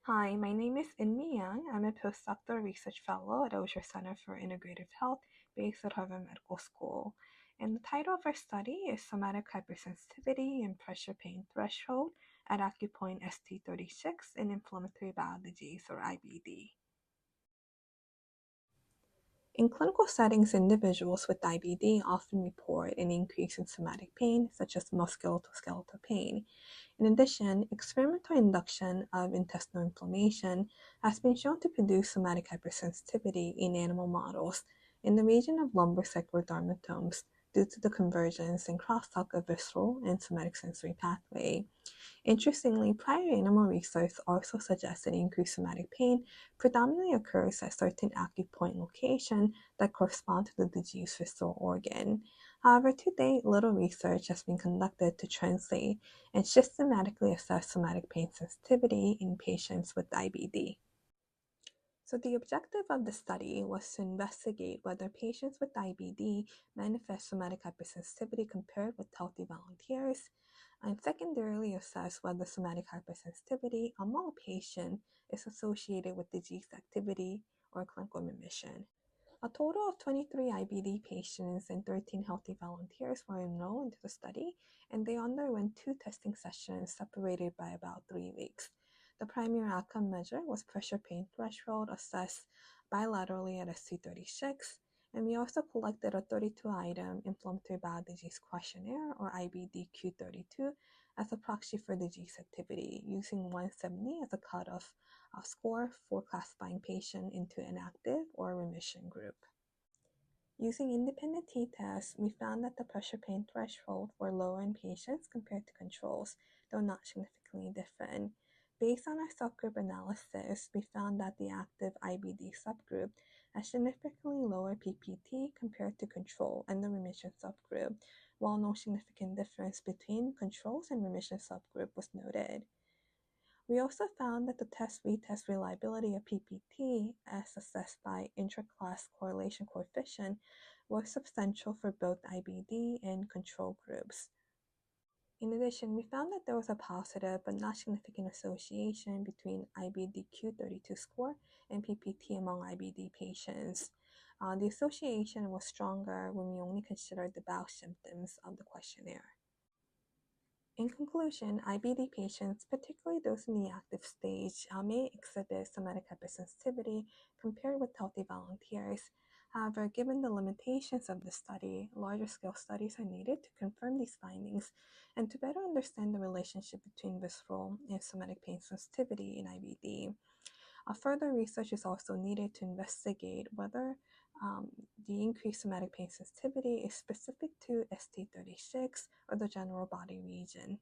Hi, my name is Inmi Yang. I'm a postdoctoral research fellow at Osher Center for Integrative Health based at Harvard Medical School. And the title of our study is Somatic Hypersensitivity and Pressure Pain Threshold at Acupoint ST36 in Inflammatory Bowel Disease or IBD. In clinical settings, individuals with IBD often report an increase in somatic pain, such as musculoskeletal pain. In addition, experimental induction of intestinal inflammation has been shown to produce somatic hypersensitivity in animal models in the region of lumbar sacral dermatomes due to the convergence and crosstalk of visceral and somatic sensory pathway. Interestingly, prior animal research also suggests that increased somatic pain predominantly occurs at certain acupoint locations that correspond to the diseased visceral organ. However, to date, little research has been conducted to translate and systematically assess somatic pain sensitivity in patients with IBD. So, the objective of the study was to investigate whether patients with IBD manifest somatic hypersensitivity compared with healthy volunteers, and secondarily assess whether somatic hypersensitivity among patients is associated with disease activity or clinical remission. A total of 23 IBD patients and 13 healthy volunteers were enrolled into the study, and they underwent two testing sessions separated by about 3 weeks. The primary outcome measure was pressure pain threshold assessed bilaterally at SC36, and we also collected a 32-item inflammatory bowel disease questionnaire, or IBDQ32, as a proxy for disease activity, using 170 as a cutoff score for classifying patient into an active or remission group. Using independent t-tests, we found that the pressure pain threshold were lower in patients compared to controls, though not significantly different. Based on our subgroup analysis, we found that the active IBD subgroup had significantly lower PPT compared to control and the remission subgroup, while no significant difference between controls and remission subgroup was noted. We also found that the test-retest reliability of PPT, as assessed by intra-class correlation coefficient, was substantial for both IBD and control groups. In addition, we found that there was a positive but not significant association between IBDQ32 score and PPT among IBD patients. The association was stronger when we only considered the bowel symptoms of the questionnaire. In conclusion, IBD patients, particularly those in the active stage, may exhibit somatic hypersensitivity compared with healthy volunteers. However, given the limitations of the study, larger scale studies are needed to confirm these findings and to better understand the relationship between visceral and somatic pain sensitivity in IBD. Further research is also needed to investigate whether the increased somatic pain sensitivity is specific to ST36 or the general body region.